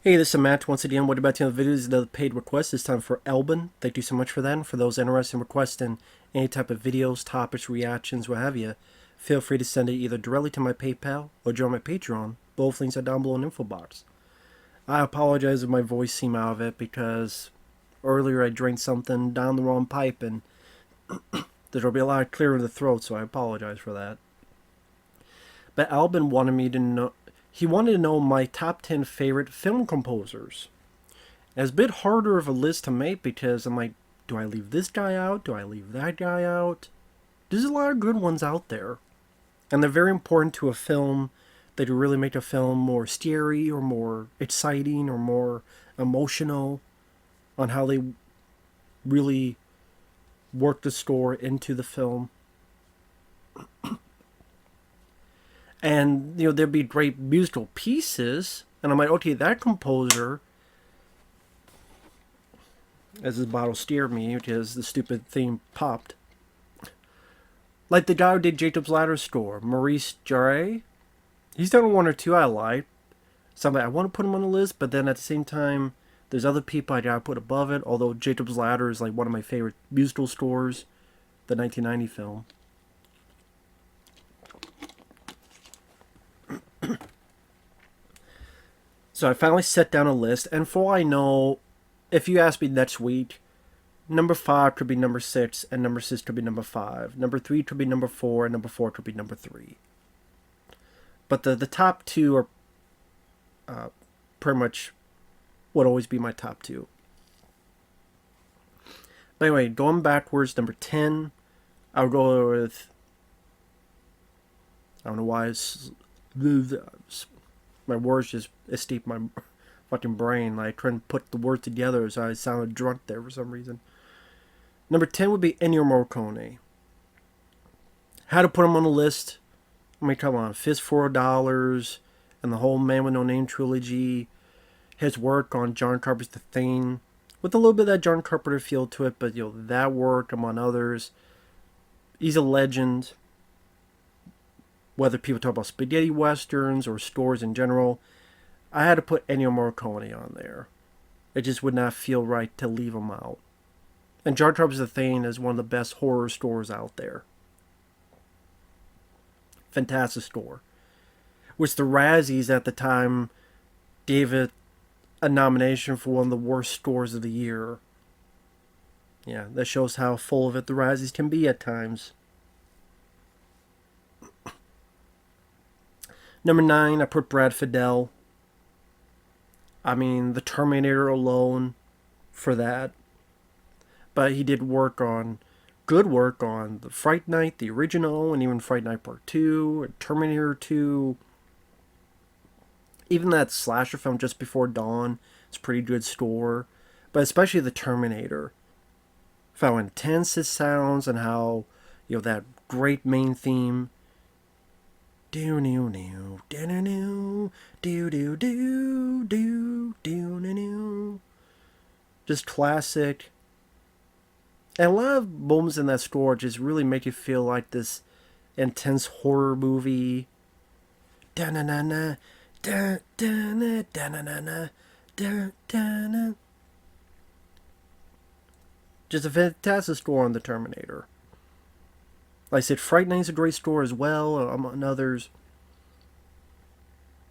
Hey, this is Matt once again. What about the other videos? Another paid request. This time for Alban. Thank you so much for that. And for those interested in requesting any type of videos, topics, reactions, what have you, feel free to send it either directly to my PayPal or join my Patreon. Both links are down below in the info box. I apologize if my voice seemed out of it because earlier I drank something down the wrong pipe and there'll be a lot clearer in the throat, so I apologize for that. But Alban wanted me to know. He wanted to know my top 10 favorite film composers. And it's a bit harder of a list to make because I'm like, do I leave this guy out? Do I leave that guy out? There's a lot of good ones out there. And they're very important to a film. They do really make a film more scary or more exciting or more emotional on how they really work the score into the film. And, there'd be great musical pieces. And I'm like, okay, that composer, as his bottle steered me because the stupid theme popped. Like the guy who did Jacob's Ladder score, Maurice Jarre. He's done one or two I like. Some I want to put him on the list, but then at the same time, there's other people I gotta put above it. Although Jacob's Ladder is like one of my favorite musical scores, the 1990 film. So I finally set down a list, and for all I know, if you ask me next week, number 5 could be number 6, and number 6 could be number 5. Number 3 could be number 4, and number 4 could be number 3. But the top two are pretty much would always be my top two. But anyway, going backwards, number 10, I would go with. I don't know why my words just escape my fucking brain. Like trying to put the words together, so I sounded drunk there for some reason. Number 10 would be Ennio Morricone. How to put him on the list? I mean, come on, Fist for $4 and the whole Man with No Name trilogy. His work on John Carpenter's The Thing, with a little bit of that John Carpenter feel to it, but that work among others. He's a legend. Whether people talk about spaghetti westerns or scores in general, I had to put Ennio Morricone on there. It just would not feel right to leave him out. And John Carpenter's The Thing is one of the best horror scores out there. Fantastic score. Which the Razzies at the time gave it a nomination for one of the worst scores of the year. Yeah, that shows how full of it the Razzies can be at times. Number 9, I put Brad Fiedel. I mean, The Terminator alone for that. But he did good work on the Fright Night, the original, and even Fright Night Part 2, and Terminator 2. Even that slasher film Just Before Dawn, it's a pretty good score. But especially the Terminator. How intense it sounds and how, that great main theme. Do do do do do do do do do do. Just classic. And a lot of moments in that score just really make you feel like this intense horror movie. Da na na na, da da na da na na na, da da na. Just a fantastic score on the Terminator. Like I said, Fright Night's a great score as well, among others.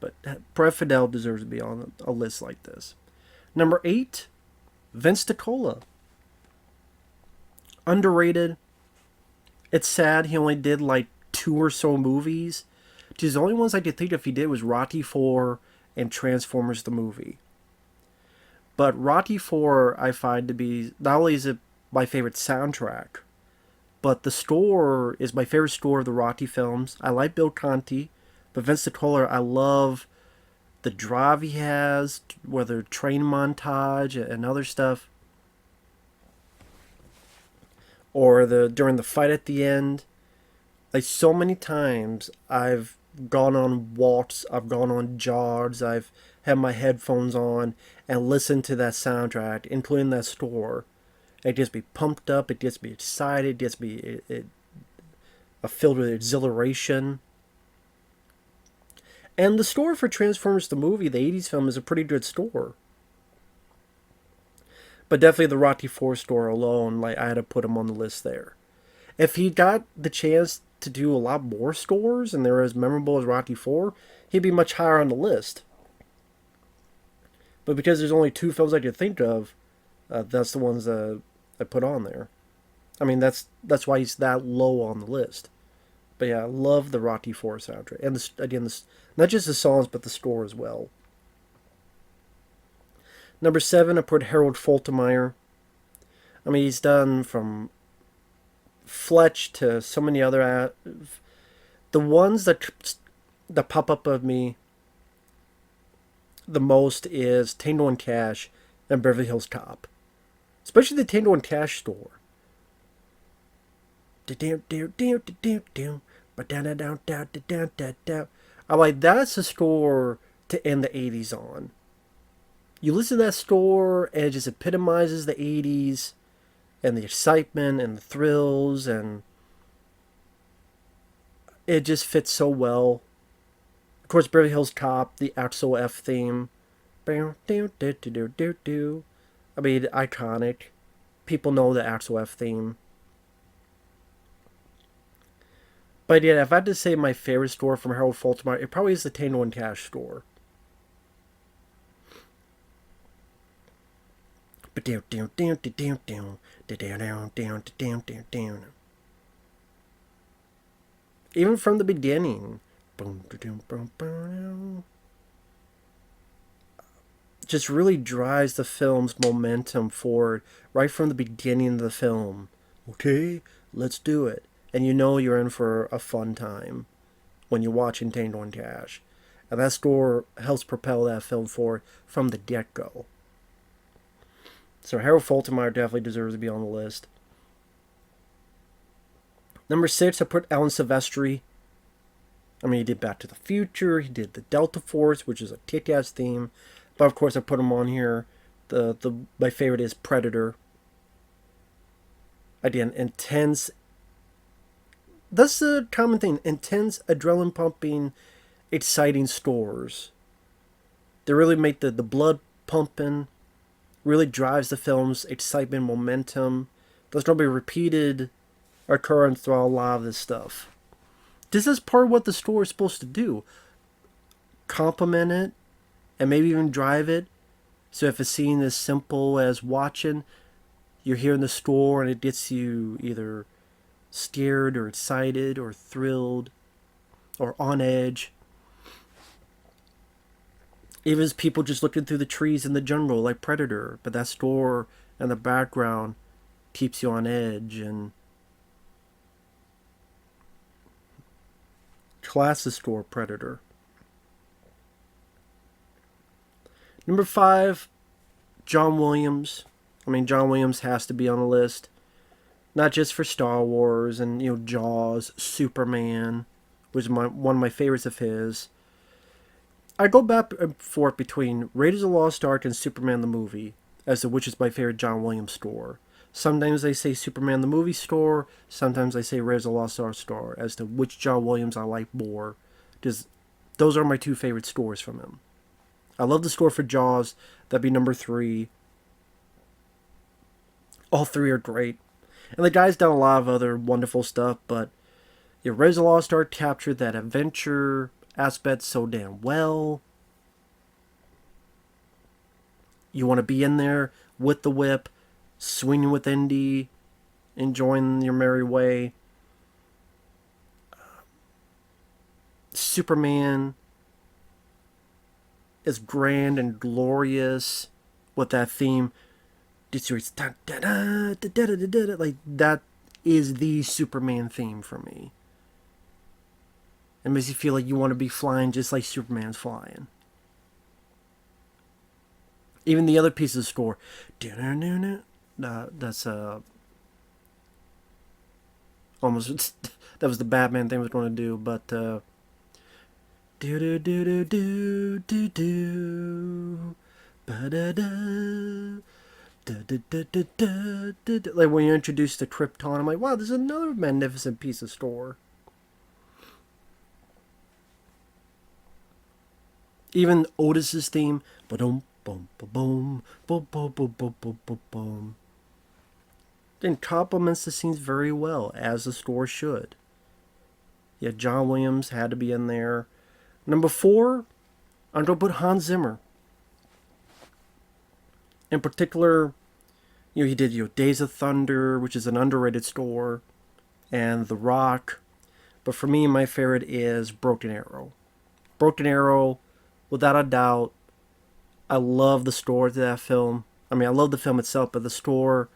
But Brad Fiedel deserves to be on a list like this. Number 8, Vince DiCola. Underrated. It's sad he only did like 2 or so movies. The only ones I could think of he did was Rocky 4 and Transformers the movie. But Rocky 4 I find to be, not only is it my favorite soundtrack, but the score is my favorite score of the Rocky films. I like Bill Conti, but Vince DiCola, I love the drive he has, whether train montage and other stuff, or during the fight at the end. Like so many times, I've gone on walks, I've gone on jogs, I've had my headphones on and listened to that soundtrack, including that score. It gets me pumped up. It gets me excited. It gets me filled with exhilaration. And the score for Transformers the movie, the 80s film, is a pretty good score. But definitely the Rocky 4 score alone, like I had to put him on the list there. If he got the chance to do a lot more scores and they're as memorable as Rocky 4, he'd be much higher on the list. But because there's only two films I could think of, that's the ones I put on there. I mean, that's why he's that low on the list. But yeah, I love the Rocky 4 soundtrack. And not just the songs, but the score as well. Number 7, I put Harold Faltermeyer. I mean, he's done from Fletch to so many other. The ones that pop up of me the most is Tango and Cash and Beverly Hills Cop. Especially the Tango and Cash store. I'm like, that's a score to end the 80s on. You listen to that score and it just epitomizes the 80s and the excitement and the thrills, and it just fits so well. Of course, Beverly Hills Cop, the Axel F theme. I mean, iconic. People know the Axel F theme. But yeah, if I had to say my favorite score from Harold Faltermeyer, it probably is the Tango and Cash score. Even from the beginning. Just really drives the film's momentum forward right from the beginning of the film. Okay, let's do it. And you know you're in for a fun time when you're watching Tango and Cash. And that score helps propel that film forward from the get-go. So Harold Faltermeyer definitely deserves to be on the list. Number 6, I put Alan Silvestri. I mean, he did Back to the Future. He did the Delta Force, which is a kick-ass theme. But of course, I put him on here. My favorite is Predator. Again, intense. That's the common thing. Intense, adrenaline-pumping, exciting scores. They really make the blood pumping. Really drives the film's excitement, momentum. There's going to be repeated occurrence throughout a lot of this stuff. This is part of what the score is supposed to do. Complement it, and maybe even drive it. So if a scene is simple as watching, you're hearing the score and it gets you either scared or excited or thrilled or on edge. Even as people just looking through the trees in the jungle like Predator, but that score and the background keeps you on edge. And classic score, Predator. Number 5, John Williams. I mean, John Williams has to be on the list. Not just for Star Wars and, Jaws, Superman, which is one of my favorites of his. I go back and forth between Raiders of the Lost Ark and Superman the movie as to which is my favorite John Williams score. Sometimes I say Superman the movie score, sometimes I say Raiders of the Lost Ark score as to which John Williams I like more. Because those are my two favorite scores from him. I love the score for Jaws. That'd be number 3. All 3 are great. And the guy's done a lot of other wonderful stuff, but Raiders of the Lost Ark captured that adventure aspect so damn well. You want to be in there with the whip, swinging with Indy, enjoying your merry way. Superman is grand and glorious with that theme. Like, that is the Superman theme for me. It makes you feel like you want to be flying just like Superman's flying. Even the other pieces of score. That's almost that was the Batman thing I was going to do, but do do do do do do do ba da da. Like when you're introduced to Krypton, I'm like, wow, this is another magnificent piece of score. Even Otis's theme, ba-dum, boom, ba-boom, boom, boom, boom, boom, boom, boom, boom, and complements the scenes very well, as the score should. Yeah, John Williams had to be in there. Number 4, I'm going to put Hans Zimmer. In particular, he did Days of Thunder, which is an underrated score, and The Rock. But for me, my favorite is Broken Arrow. Broken Arrow, without a doubt, I love the score to that film. I mean, I love the film itself, but the score,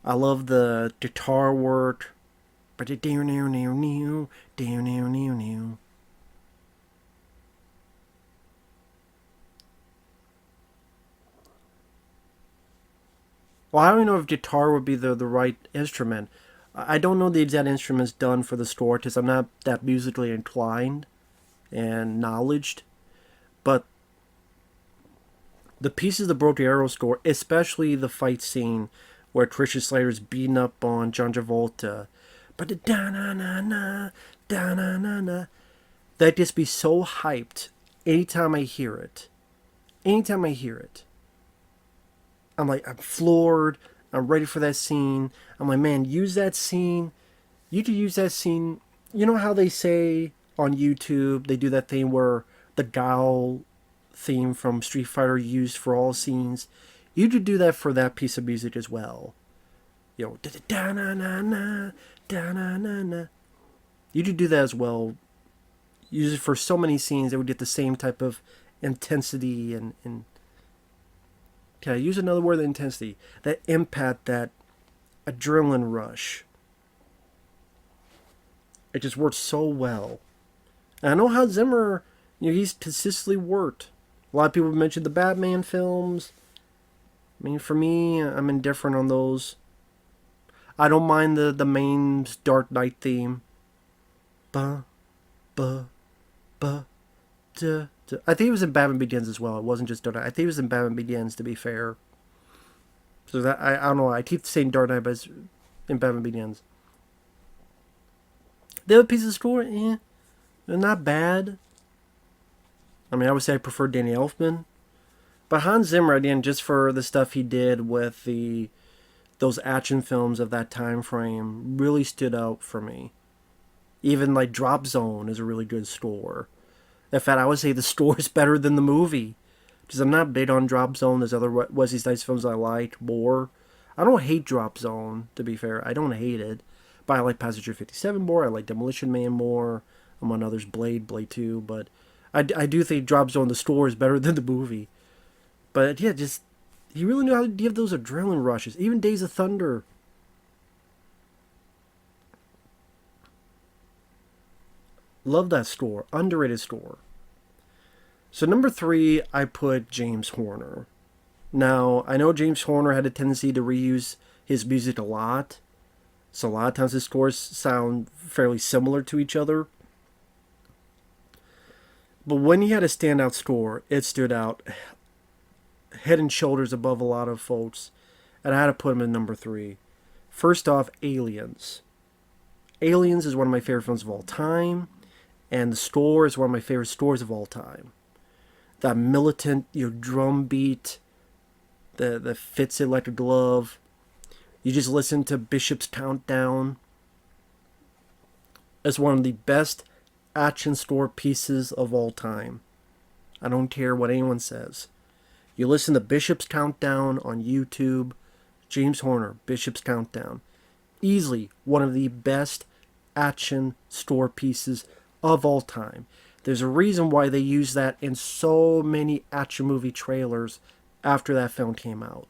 I love the guitar work. But it down. Well, I don't know if guitar would be the right instrument. I don't know the exact instruments done for the score because I'm not that musically inclined and knowledged. But the pieces of the Broken Arrow score, especially the fight scene where Christian Slater's beating up on John Travolta, but the da-na-na-na, da-na-na-na, that just be so hyped anytime I hear it. Anytime I hear it. I'm like, I'm floored. I'm ready for that scene. I'm like, man, use that scene. You could use that scene. You know how they say on YouTube, they do that thing where the Guile theme from Street Fighter used for all scenes. You could do that for that piece of music as well. Da-na-na-na, da-na-na-na. You could do that as well. Use it for so many scenes that would get the same type of intensity and can I use another word than intensity? That impact, that adrenaline rush. It just works so well. And I know how Zimmer, he's consistently worked. A lot of people mentioned the Batman films. I mean, for me, I'm indifferent on those. I don't mind the main Dark Knight theme. Ba, ba, ba, da. I think it was in Batman Begins as well. It wasn't just Dark Knight. I think it was in Batman Begins, to be fair. So that I don't know. I keep saying Dark Knight, but it's in Batman Begins. The other pieces of score, they're not bad. I mean, I would say I prefer Danny Elfman, but Hans Zimmer, again, just for the stuff he did with those action films of that time frame, really stood out for me. Even like Drop Zone is a really good score. In fact, I would say the score is better than the movie. Because I'm not big on Drop Zone. There's other Wesley Snipes films I like more. I don't hate Drop Zone, to be fair. I don't hate it. But I like Passenger 57 more. I like Demolition Man more. Among others, Blade 2. But I do think Drop Zone, the score, is better than the movie. But yeah, just he really knew how to give those adrenaline rushes. Even Days of Thunder. Love that score. Underrated score. So number 3, I put James Horner. Now, I know James Horner had a tendency to reuse his music a lot. So a lot of times his scores sound fairly similar to each other. But when he had a standout score, it stood out head and shoulders above a lot of folks. And I had to put him in number 3. First off, Aliens. Aliens is one of my favorite films of all time. And the score is one of my favorite scores of all time. That militant, drum beat that fits it like a glove. You just listen to Bishop's Countdown. It's one of the best action score pieces of all time. I don't care what anyone says. You listen to Bishop's Countdown on YouTube. James Horner, Bishop's Countdown. Easily one of the best action score pieces of all time. There's a reason why they use that in so many action movie trailers after that film came out.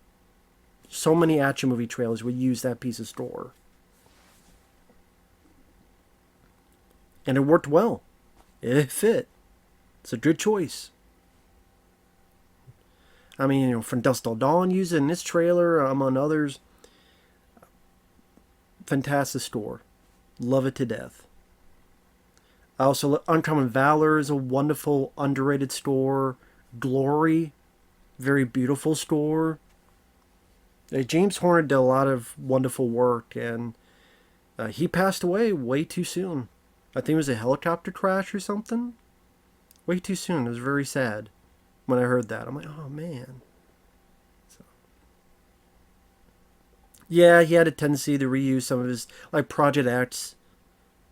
So many action movie trailers would use that piece of score. And it worked well. It fit. It's a good choice. I mean, From Dusk Till Dawn used it in this trailer, among others. Fantastic score. Love it to death. Also, Uncommon Valor is a wonderful, underrated score. Glory, very beautiful score. James Horner did a lot of wonderful work, and he passed away way too soon. I think it was a helicopter crash or something. Way too soon. It was very sad when I heard that. I'm like, oh man. So, yeah, he had a tendency to reuse some of his like Project X,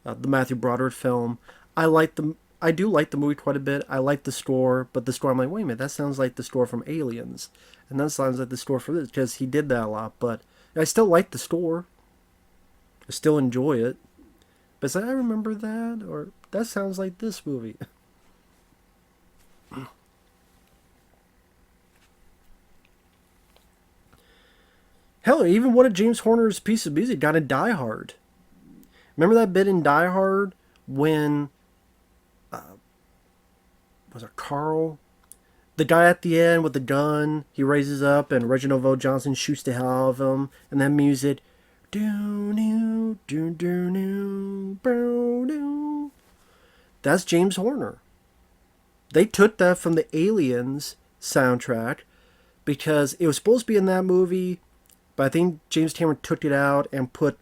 the Matthew Broderick film. I like the I do like the movie quite a bit. I like the score, but the score I'm like, wait a minute, that sounds like the score from Aliens, and that sounds like the score for this because he did that a lot. But I still like the score. I still enjoy it. But it's like I remember that, or that sounds like this movie. Hell, even one of James Horner's pieces of music got in Die Hard. Remember that bit in Die Hard when was it Carl? The guy at the end with the gun, he raises up and Reginald Vo Johnson shoots the hell out of him, and that music, do do do do do do. That's James Horner. They took that from the Aliens soundtrack because it was supposed to be in that movie, but I think James Cameron took it out and put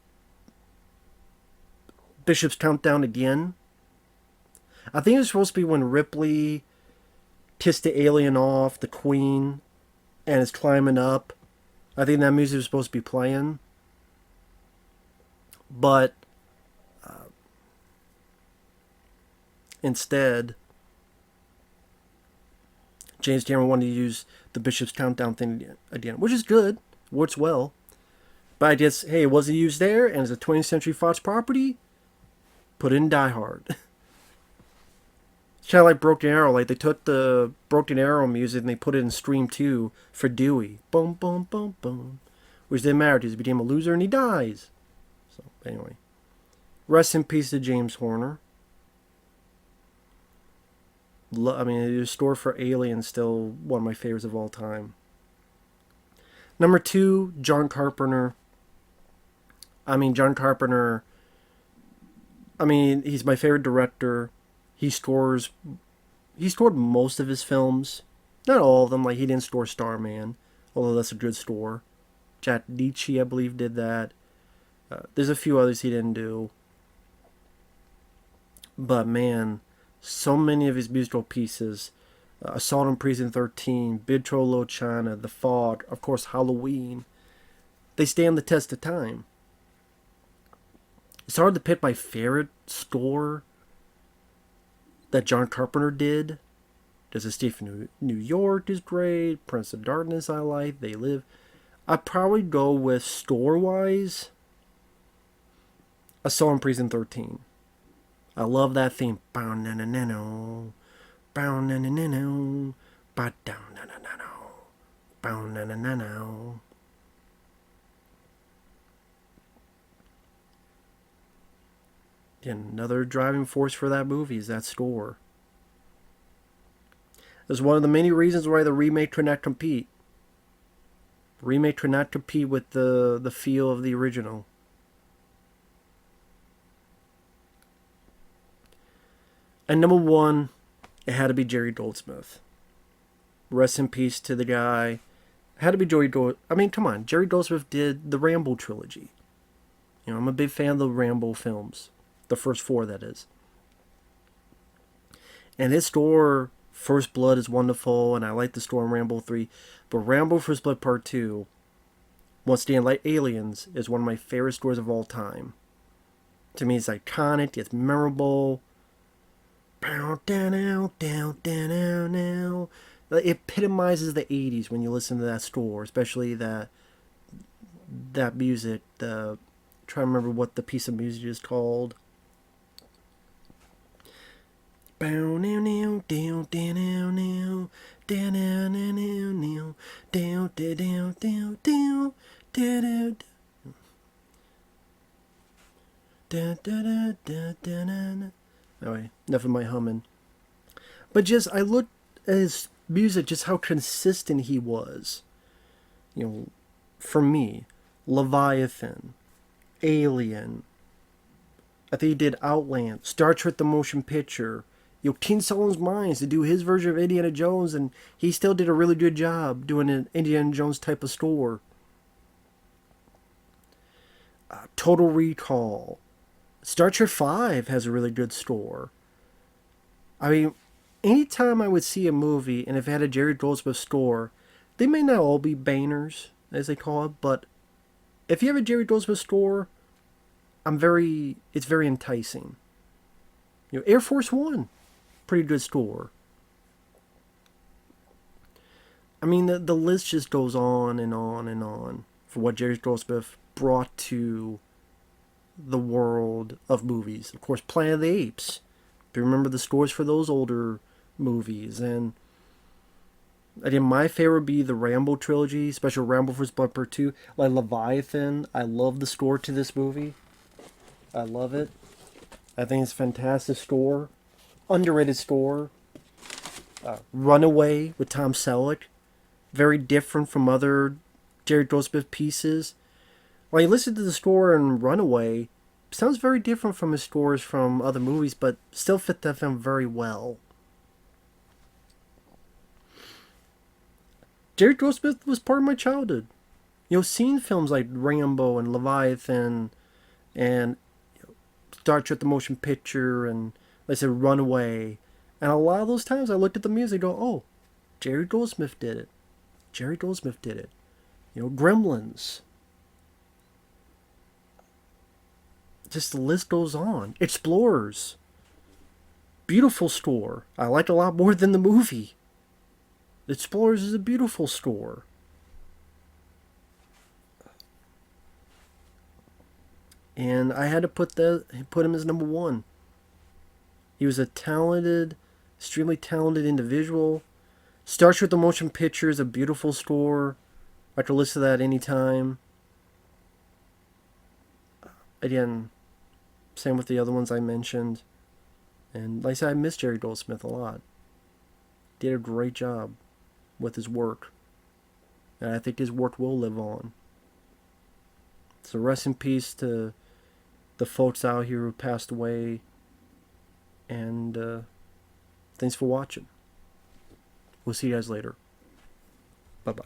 Bishop's Countdown again. I think it was supposed to be when Ripley kissed the alien off, the queen, and is climbing up. I think that music was supposed to be playing. But instead, James Cameron wanted to use the Bishop's Countdown thing again, which is good, works well. But I guess, hey, it wasn't used there, and it's a 20th Century Fox property, put it in Die Hard. It's kind of like Broken Arrow. Like, they took the Broken Arrow music and they put it in Scream 2 for Dewey. Boom, boom, boom, boom. Which didn't matter because he became a loser and he dies. So, anyway. Rest in peace to James Horner. I mean, the score for Alien still one of my favorites of all time. Number 2, John Carpenter. I mean, John Carpenter, he's my favorite director. He scored most of his films. Not all of them, like he didn't score Starman, although that's a good score. Jack Nietzsche, I believe, did that. There's a few others he didn't do. But man, so many of his musical pieces, Assault on Precinct 13, Big Trouble in Little China, The Fog, of course Halloween, they stand the test of time. It's hard to pick my favorite score that John Carpenter did. Does Escape from New York is great. Prince of Darkness I like. They Live. I'd probably go with score-wise, Assault on Precinct 13. I love that theme. Bow na na na no. Bow na na na no. Bow down na na na no. Bow na na na no. And another driving force for that movie is that score. It's one of the many reasons why the remake could not compete. The remake could not compete with the feel of the original. And number 1, it had to be Jerry Goldsmith. Rest in peace to the guy. It had to be Jerry Goldsmith. I mean, come on. Jerry Goldsmith did the Rambo trilogy. You know, I'm a big fan of the Rambo films. The first 4, that is. And his score, First Blood, is wonderful, and I like the score in Rambo 3. But Rambo First Blood Part 2, once again, like Aliens, is one of my favorite scores of all time. To me, it's iconic, it's memorable. It epitomizes the 80s when you listen to that score, especially that music. I'm trying to remember what the piece of music is called. Anyway, enough of my humming. But just, I looked at his music, just how consistent he was. You know, for me, Leviathan, Alien, I think he did Outland, Star Trek the Motion Picture, you know, King Solomon's Mines to do his version of Indiana Jones, and he still did a really good job doing an Indiana Jones type of score. Total Recall. Star Trek 5 has a really good score. I mean, anytime I would see a movie and if it had a Jerry Goldsmith score, they may not all be bangers, as they call it, but if you have a Jerry Goldsmith score, it's very enticing. Air Force One, pretty good score. I mean, the list just goes on and on and on for what Jerry Goldsmith brought to the world of movies. Of course, Planet of the Apes. Do you remember the scores for those older movies? And again, my favorite would be the Rambo trilogy, Special Rambo vs. Blood Part 2. Like Leviathan, I love the score to this movie. I love it. I think it's a fantastic score. Underrated score. Runaway with Tom Selleck. Very different from other Jerry Goldsmith pieces. When you listen to the score in Runaway, it sounds very different from his scores from other movies, but still fit the film very well. Jerry Goldsmith was part of my childhood. Seeing films like Rambo and Leviathan and Star Trek the Motion Picture and, like I said, Runaway. And a lot of those times I looked at the music and go, oh, Jerry Goldsmith did it. Jerry Goldsmith did it. Gremlins. Just the list goes on. Explorers. Beautiful score. I like a lot more than the movie. Explorers is a beautiful score. And I had to put him as number one. He was a talented, extremely talented individual. Star Trek the Motion Picture is a beautiful score. I could listen to that anytime. Again, same with the other ones I mentioned. And like I said, I miss Jerry Goldsmith a lot. Did a great job with his work. And I think his work will live on. So rest in peace to the folks out here who passed away. And thanks for watching. We'll see you guys later. Bye-bye.